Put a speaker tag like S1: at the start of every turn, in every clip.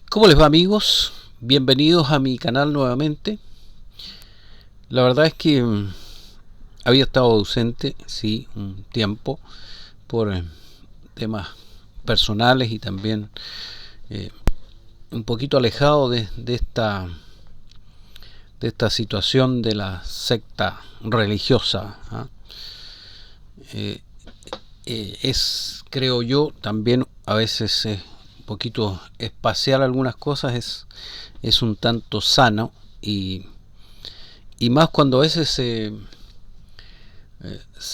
S1: ¿Cómo les va, amigos? Bienvenidos a mi canal nuevamente. La verdad es que había estado ausente, sí, un tiempo por temas personales y también un poquito alejado de esta situación de la secta religiosa. Es, creo yo, también a veces un poquito espaciar algunas cosas, es un tanto sano y más cuando a veces se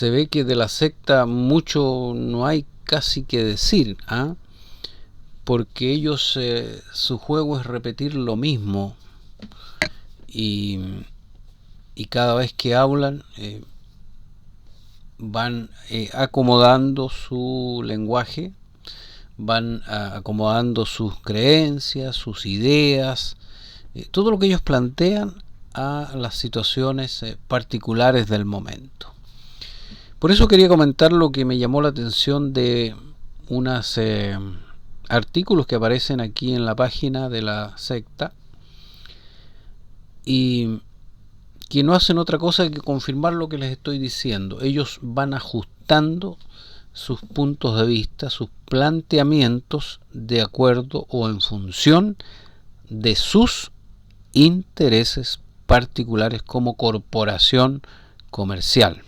S1: ve que de la secta mucho no hay casi que decir, porque ellos, su juego es repetir lo mismo y, y cada vez que hablan van acomodando su lenguaje, van acomodando sus creencias, sus ideas, todo lo que ellos plantean a las situaciones particulares del momento. Por eso quería comentar lo que me llamó la atención de unos artículos que aparecen aquí en la página de la secta y que no hacen otra cosa que confirmar lo que les estoy diciendo. Ellos van ajustando sus puntos de vista, sus planteamientos de acuerdo o en función de sus intereses particulares como corporación comercial.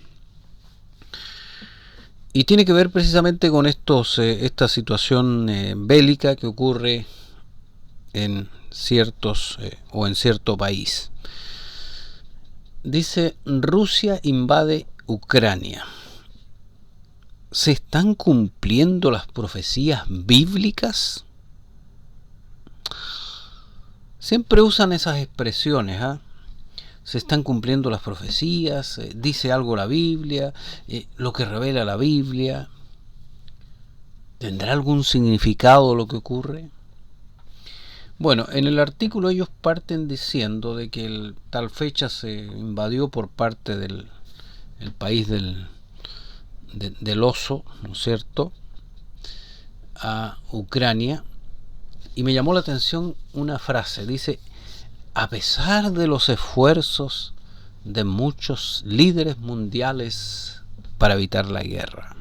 S1: Y tiene que ver precisamente con esta situación bélica que ocurre en ciertos o en cierto país. Dice: Rusia invade Ucrania. ¿Se están cumpliendo las profecías bíblicas? Siempre usan esas expresiones, se están cumpliendo las profecías, dice algo la Biblia, lo que revela la Biblia. ¿Tendrá algún significado lo que ocurre? Bueno, en el artículo ellos parten diciendo de que tal fecha se invadió por parte del país del oso, ¿no es cierto?, a Ucrania, y me llamó la atención una frase. Dice: a pesar de los esfuerzos de muchos líderes mundiales para evitar la guerra.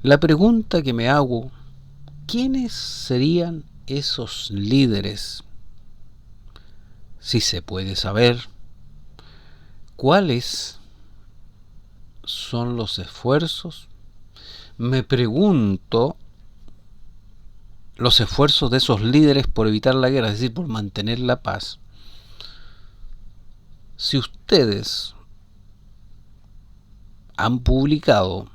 S1: La pregunta que me hago: ¿quiénes serían esos líderes? Si se puede saber, ¿cuáles son los esfuerzos? Me pregunto, los esfuerzos de esos líderes por evitar la guerra, es decir, por mantener la paz. Si ustedes han publicado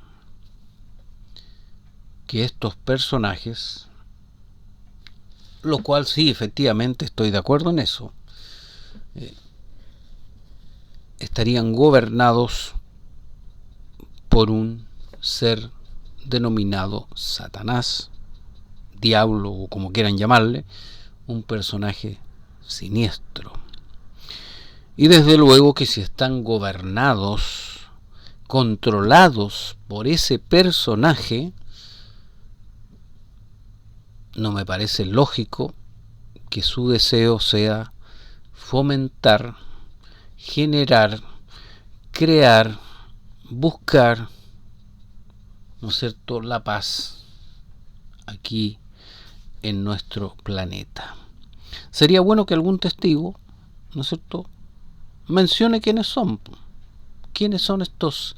S1: que estos personajes, lo cual sí, efectivamente estoy de acuerdo en eso, estarían gobernados por un ser denominado Satanás, diablo o como quieran llamarle, un personaje siniestro. Y desde luego que si están gobernados, controlados por ese personaje, no me parece lógico que su deseo sea fomentar, generar, crear, buscar, ¿no es cierto?, la paz aquí en nuestro planeta. Sería bueno que algún testigo, ¿no es cierto?, mencione quiénes son estos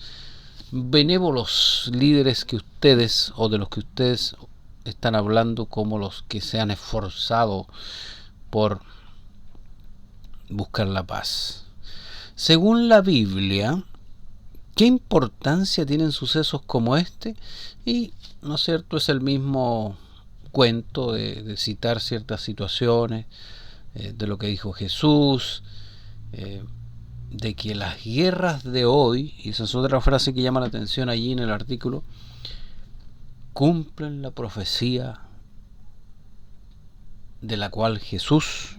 S1: benévolos líderes que ustedes, o de los que ustedes están hablando, como los que se han esforzado por buscar la paz. Según la Biblia, ¿qué importancia tienen sucesos como este? Y, ¿no es cierto?, es el mismo cuento de citar ciertas situaciones, de lo que dijo Jesús, de que las guerras de hoy, y esa es otra frase que llama la atención allí en el artículo, cumplen la profecía de la cual Jesús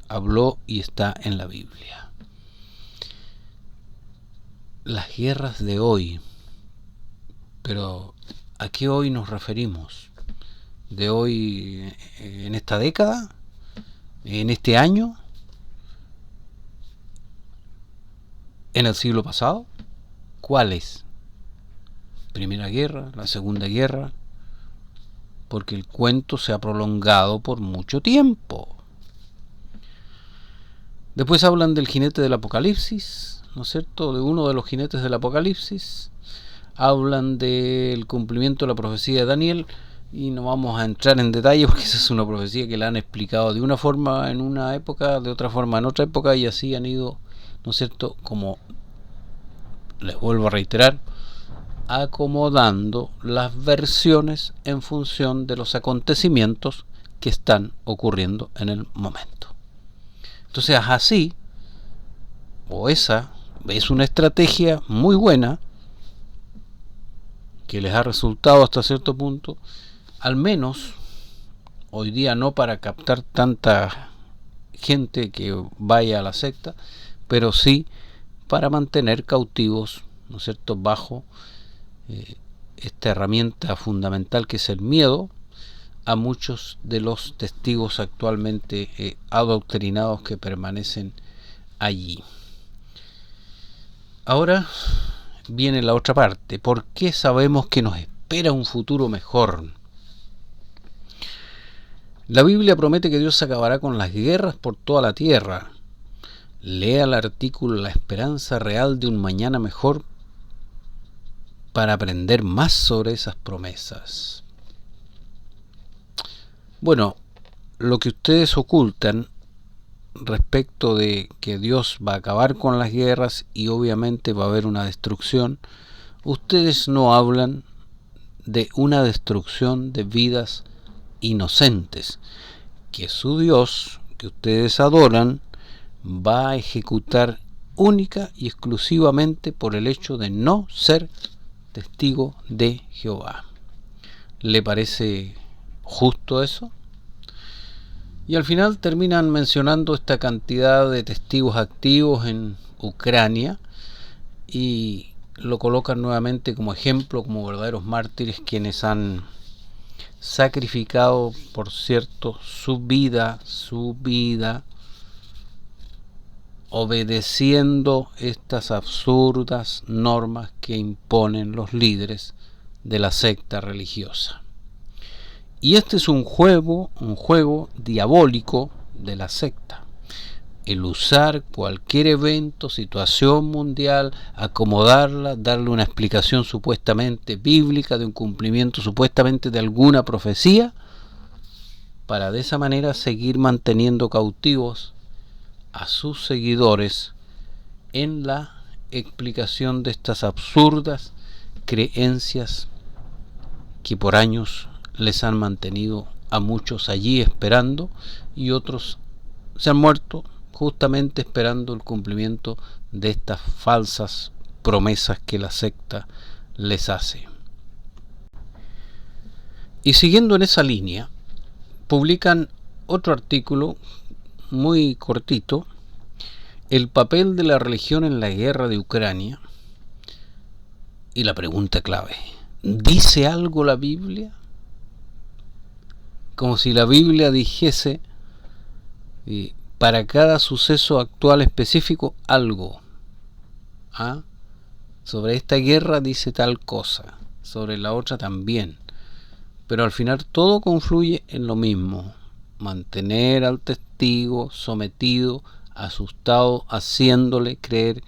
S1: habló y está en la Biblia. Las guerras de hoy, pero ¿a qué hoy nos referimos? de hoy, en esta década, en este año, en el siglo pasado? ¿Cuáles? Primera Guerra, la Segunda Guerra, porque el cuento se ha prolongado por mucho tiempo. Después hablan del jinete del Apocalipsis, ¿no es cierto?, de uno de los jinetes del Apocalipsis. Hablan del cumplimiento de la profecía de Daniel, y no vamos a entrar en detalle porque esa es una profecía que la han explicado de una forma en una época, de otra forma en otra época, y así han ido, ¿no es cierto?, como les vuelvo a reiterar, acomodando las versiones en función de los acontecimientos que están ocurriendo en el momento. Entonces así, o esa es una estrategia muy buena que les ha resultado hasta cierto punto, al menos hoy día no para captar tanta gente que vaya a la secta, pero sí para mantener cautivos, ¿no es cierto?, bajo esta herramienta fundamental que es el miedo, a muchos de los testigos actualmente adoctrinados que permanecen allí. Ahora viene la otra parte. ¿Por qué sabemos que nos espera un futuro mejor? La Biblia promete que Dios acabará con las guerras por toda la tierra. Lea el artículo La esperanza real de un mañana mejor para aprender más sobre esas promesas. Bueno, lo que ustedes ocultan respecto de que Dios va a acabar con las guerras y obviamente va a haber una destrucción, ustedes no hablan de una destrucción de vidas inocentes, que su Dios, que ustedes adoran, va a ejecutar única y exclusivamente por el hecho de no ser testigo de Jehová. ¿Le parece justo eso? Y al final terminan mencionando esta cantidad de testigos activos en Ucrania y lo colocan nuevamente como ejemplo, como verdaderos mártires, quienes han sacrificado, por cierto, su vida, obedeciendo estas absurdas normas que imponen los líderes de la secta religiosa. Y este es un juego diabólico de la secta. El usar cualquier evento, situación mundial, acomodarla, darle una explicación supuestamente bíblica de un cumplimiento supuestamente de alguna profecía, para de esa manera seguir manteniendo cautivos a sus seguidores en la explicación de estas absurdas creencias que por años les han mantenido a muchos allí esperando, y otros se han muerto justamente esperando el cumplimiento de estas falsas promesas que la secta les hace. Y siguiendo en esa línea, publican otro artículo muy cortito, el papel de la religión en la guerra de Ucrania, y la pregunta clave: ¿dice algo la Biblia? Como si la Biblia dijese para cada suceso actual específico algo. Sobre esta guerra dice tal cosa, sobre la otra también, pero al final todo confluye en lo mismo: mantener al testigo sometido, asustado, haciéndole creer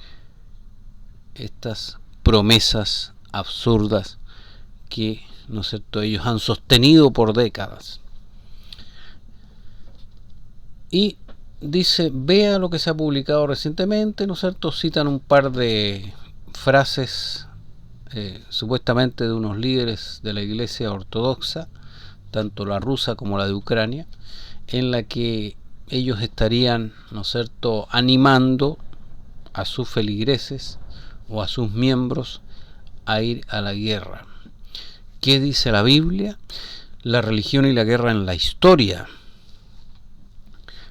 S1: estas promesas absurdas que, ¿no es cierto?, ellos han sostenido por décadas. Y dice, vea lo que se ha publicado recientemente, ¿no es cierto? Citan un par de frases supuestamente de unos líderes de la iglesia ortodoxa, tanto la rusa como la de Ucrania, en la que ellos estarían, ¿no es cierto?, animando a sus feligreses o a sus miembros a ir a la guerra. ¿Qué dice la Biblia? La religión y la guerra en la historia.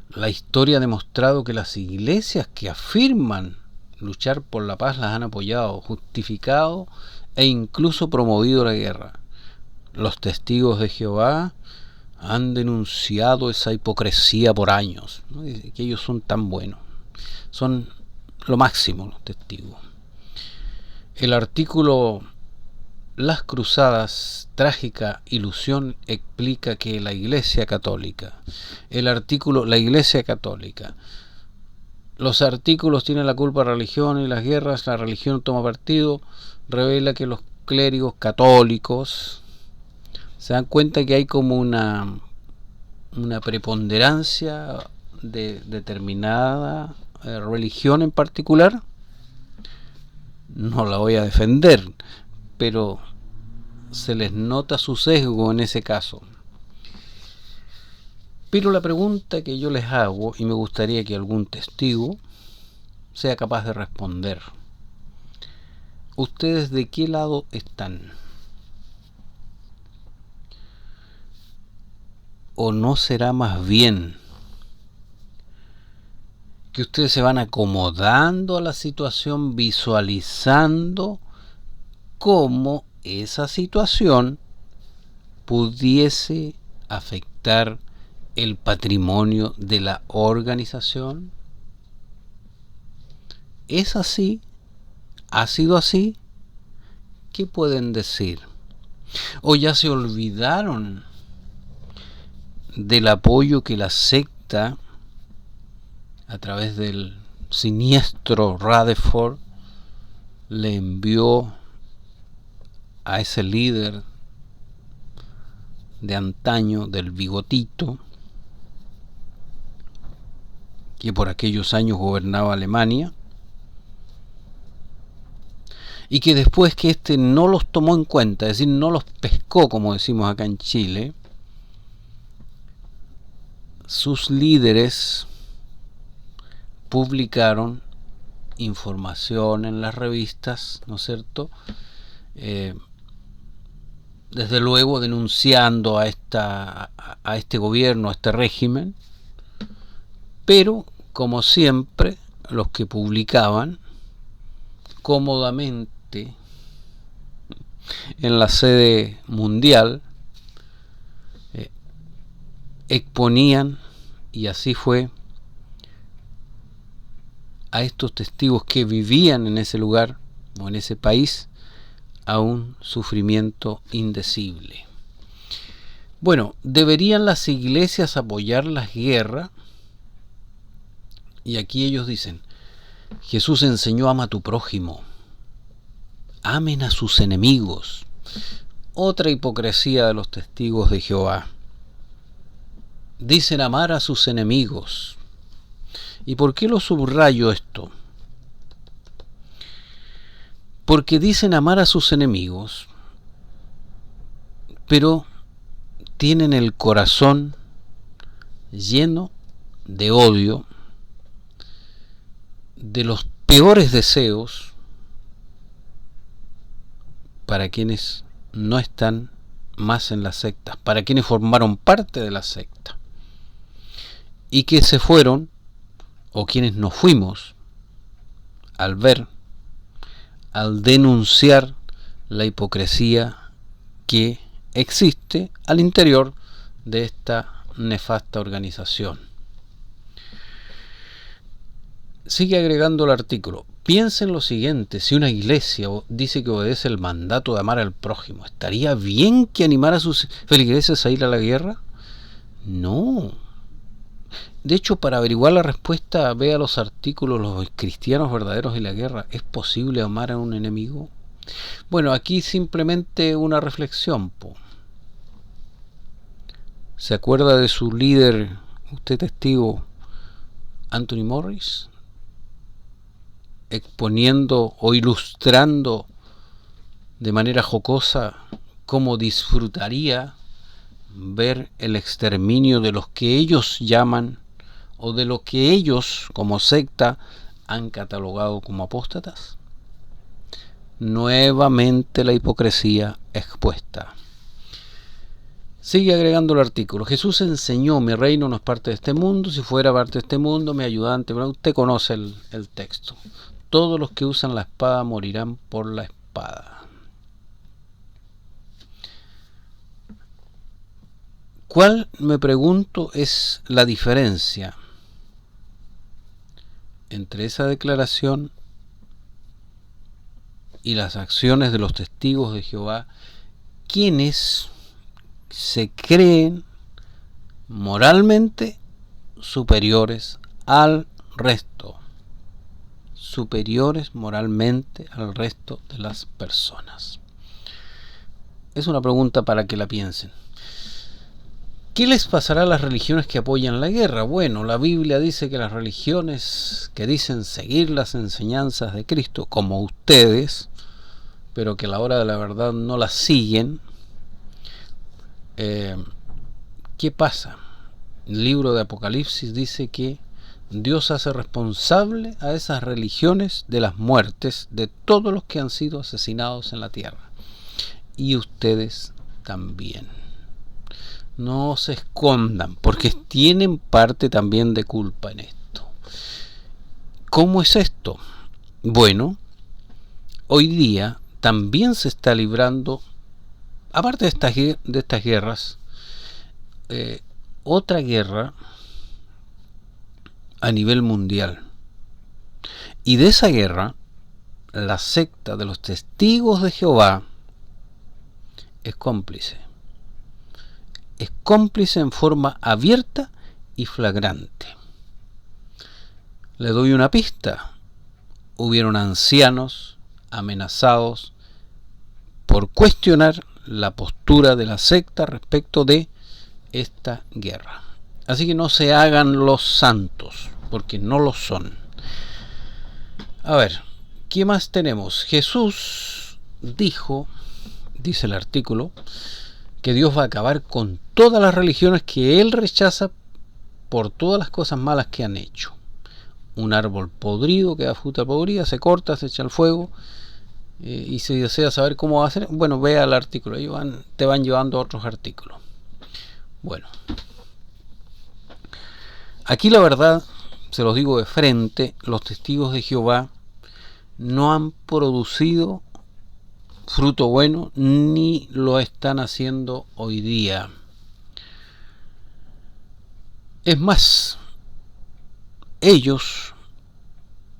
S1: La historia ha demostrado que las iglesias que afirman luchar por la paz las han apoyado, justificado e incluso promovido la guerra. Los testigos de Jehová han denunciado esa hipocresía por años, ¿no? Que ellos son tan buenos, son lo máximo los testigos. El artículo Las Cruzadas, trágica ilusión, explica que la Iglesia Católica, el artículo La Iglesia Católica, los artículos tienen la culpa de la religión y las guerras, la religión toma partido, revela que los clérigos católicos se dan cuenta que hay como una preponderancia de determinada religión en particular. No la voy a defender, pero se les nota su sesgo en ese caso. Pero la pregunta que yo les hago, y me gustaría que algún testigo sea capaz de responder: ¿ustedes de qué lado están? ¿O no será más bien que ustedes se van acomodando a la situación, visualizando cómo esa situación pudiese afectar el patrimonio de la organización? ¿Es así? ¿Ha sido así? ¿Qué pueden decir? ¿O ya se olvidaron del apoyo que la secta, a través del siniestro Rutherford, le envió a ese líder de antaño, del bigotito, que por aquellos años gobernaba Alemania, y que después que éste no los tomó en cuenta, es decir, no los pescó, como decimos acá en Chile, sus líderes publicaron información en las revistas, ¿no es cierto?, desde luego denunciando a este gobierno, a este régimen, pero como siempre los que publicaban cómodamente en la sede mundial exponían, y así fue, a estos testigos que vivían en ese lugar o en ese país a un sufrimiento indecible. Bueno, ¿deberían las iglesias apoyar las guerras? Y aquí ellos dicen: Jesús enseñó: ama a tu prójimo, amen a sus enemigos. Otra hipocresía de los testigos de Jehová. Dicen amar a sus enemigos. ¿Y por qué lo subrayo esto? Porque dicen amar a sus enemigos, pero tienen el corazón lleno de odio, de los peores deseos para quienes no están más en las sectas, para quienes formaron parte de la secta y que se fueron, o quienes nos fuimos, al denunciar la hipocresía que existe al interior de esta nefasta organización. Sigue agregando el artículo: piensen lo siguiente: si una iglesia dice que obedece el mandato de amar al prójimo, ¿estaría bien que animara a sus feligreses a ir a la guerra? No. De hecho, para averiguar la respuesta, vea los artículos Los cristianos verdaderos y la guerra. ¿Es posible amar a un enemigo? Bueno, aquí simplemente una reflexión. ¿Se acuerda de su líder, usted testigo, Anthony Morris, exponiendo o ilustrando de manera jocosa cómo disfrutaría ver el exterminio de los que ellos llaman, o de lo que ellos como secta han catalogado como apóstatas? Nuevamente la hipocresía expuesta. Sigue agregando el artículo: Jesús enseñó: mi reino no es parte de este mundo, si fuera parte de este mundo, mi ayudante. Bueno, usted conoce el texto: todos los que usan la espada morirán por la espada. ¿Cuál, me pregunto, es la diferencia entre esa declaración y las acciones de los testigos de Jehová, quienes se creen moralmente superiores al resto, superiores moralmente al resto de las personas? Es una pregunta para que la piensen. ¿Qué les pasará a las religiones que apoyan la guerra? Bueno, la Biblia dice que las religiones que dicen seguir las enseñanzas de Cristo, como ustedes, pero que a la hora de la verdad no las siguen, ¿qué pasa? El libro de Apocalipsis dice que Dios hace responsable a esas religiones de las muertes de todos los que han sido asesinados en la tierra. Y ustedes también. No se escondan, porque tienen parte también de culpa en esto. ¿Cómo es esto? Bueno, hoy día también se está librando, aparte de estas guerras, otra guerra a nivel mundial. Y de esa guerra, la secta de los testigos de Jehová es cómplice. Es cómplice en forma abierta y flagrante. Le doy una pista. Hubieron ancianos amenazados por cuestionar la postura de la secta respecto de esta guerra. Así que no se hagan los santos, porque no lo son. A ver, ¿qué más tenemos? Jesús dijo, dice el artículo, que Dios va a acabar con todas las religiones que Él rechaza por todas las cosas malas que han hecho. Un árbol podrido que da fruta podrida, se corta, se echa al fuego, y si desea saber cómo va a hacer, bueno, vea el artículo, te van llevando a otros artículos. Bueno, aquí la verdad, se los digo de frente, los testigos de Jehová no han producido fruto bueno, ni lo están haciendo hoy día. Es más, ellos,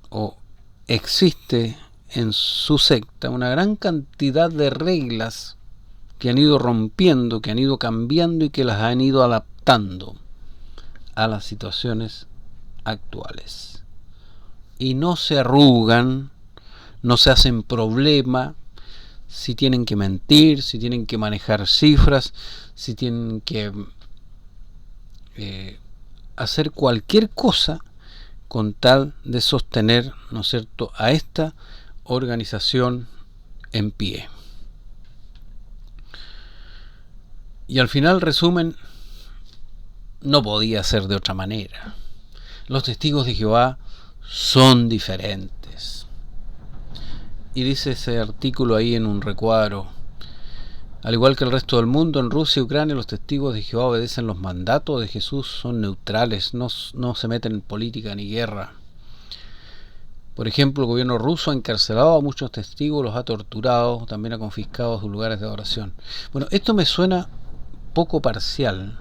S1: o existe en su secta una gran cantidad de reglas que han ido rompiendo, que han ido cambiando y que las han ido adaptando a las situaciones actuales. Y no se arrugan, no se hacen problema si tienen que mentir, si tienen que manejar cifras, si tienen que hacer cualquier cosa con tal de sostener, ¿no es cierto?, a esta organización en pie. Y al final, resumen, no podía ser de otra manera. Los testigos de Jehová son diferentes. Y dice ese artículo ahí en un recuadro: al igual que el resto del mundo, en Rusia y Ucrania los testigos de Jehová obedecen los mandatos de Jesús, son neutrales, no se meten en política ni guerra. Por ejemplo, el gobierno ruso ha encarcelado a muchos testigos, los ha torturado, también ha confiscado sus lugares de adoración. Bueno, esto me suena poco parcial,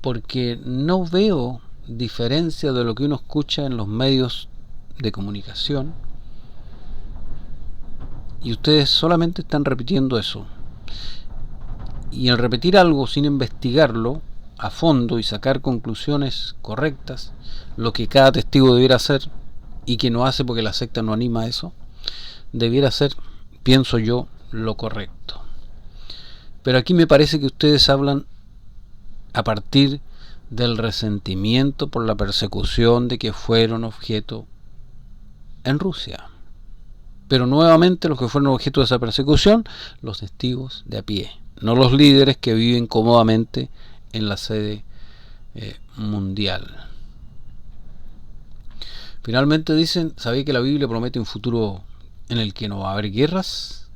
S1: porque no veo diferencia de lo que uno escucha en los medios de comunicación, y ustedes solamente están repitiendo eso. Y al repetir algo sin investigarlo a fondo y sacar conclusiones correctas, lo que cada testigo debiera hacer y que no hace porque la secta no anima a eso, debiera ser, pienso yo, lo correcto. Pero aquí me parece que ustedes hablan a partir del resentimiento por la persecución de que fueron objeto en Rusia. Pero nuevamente los que fueron objeto de esa persecución, los testigos de a pie, no los líderes que viven cómodamente en la sede mundial. Finalmente dicen: ¿sabéis que la Biblia promete un futuro en el que no va a haber guerras?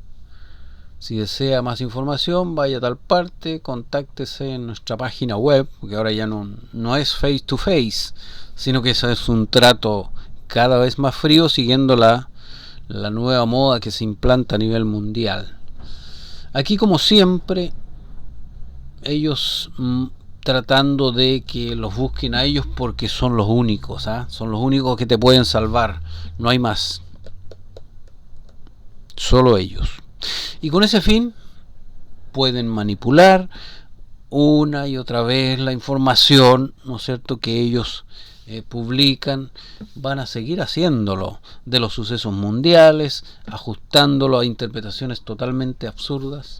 S1: Si desea más información, vaya a tal parte, contáctese en nuestra página web, porque ahora ya no es face to face, sino que eso es un trato cada vez más frío, siguiendo la nueva moda que se implanta a nivel mundial. Aquí, como siempre, ellos tratando de que los busquen a ellos porque son los únicos, son los únicos que te pueden salvar, no hay más, solo ellos. Y con ese fin pueden manipular una y otra vez la información, ¿no es cierto?, que ellos publican. Van a seguir haciéndolo de los sucesos mundiales, ajustándolo a interpretaciones totalmente absurdas,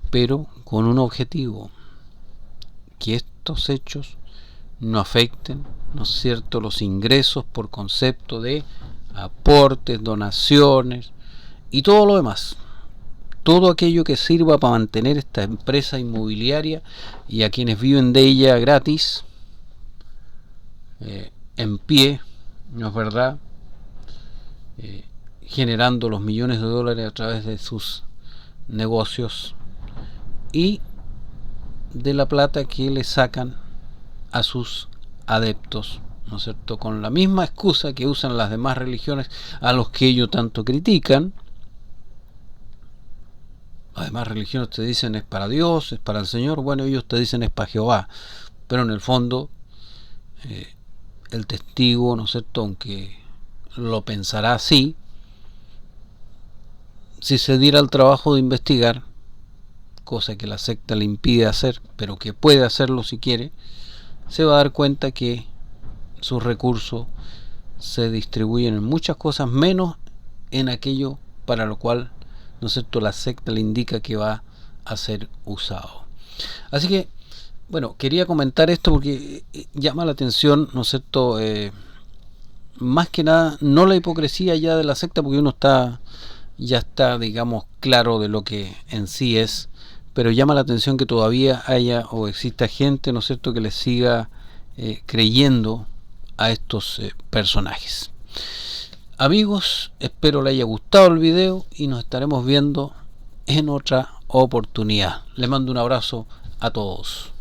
S1: pero con un objetivo: que estos hechos no afecten, ¿no es cierto?, los ingresos por concepto de aportes, donaciones y todo lo demás, todo aquello que sirva para mantener esta empresa inmobiliaria y a quienes viven de ella gratis en pie, ¿no es verdad?, generando los millones de dólares a través de sus negocios y de la plata que le sacan a sus adeptos, ¿no es cierto?, con la misma excusa que usan las demás religiones a los que ellos tanto critican. Las demás religiones te dicen es para Dios, es para el Señor, bueno, ellos te dicen es para Jehová, pero en el fondo el testigo, ¿no es cierto?, aunque lo pensará así, si se diera el trabajo de investigar, cosa que la secta le impide hacer, pero que puede hacerlo si quiere, se va a dar cuenta que sus recursos se distribuyen en muchas cosas menos en aquello para lo cual, ¿no es cierto?, la secta le indica que va a ser usado. Así que, bueno, quería comentar esto porque llama la atención, ¿no es cierto?, más que nada, no la hipocresía ya de la secta, porque uno ya está, digamos, claro de lo que en sí es, pero llama la atención que todavía haya o exista gente, ¿no es cierto?, que le siga creyendo a estos personajes. Amigos, espero les haya gustado el video y nos estaremos viendo en otra oportunidad. Les mando un abrazo a todos.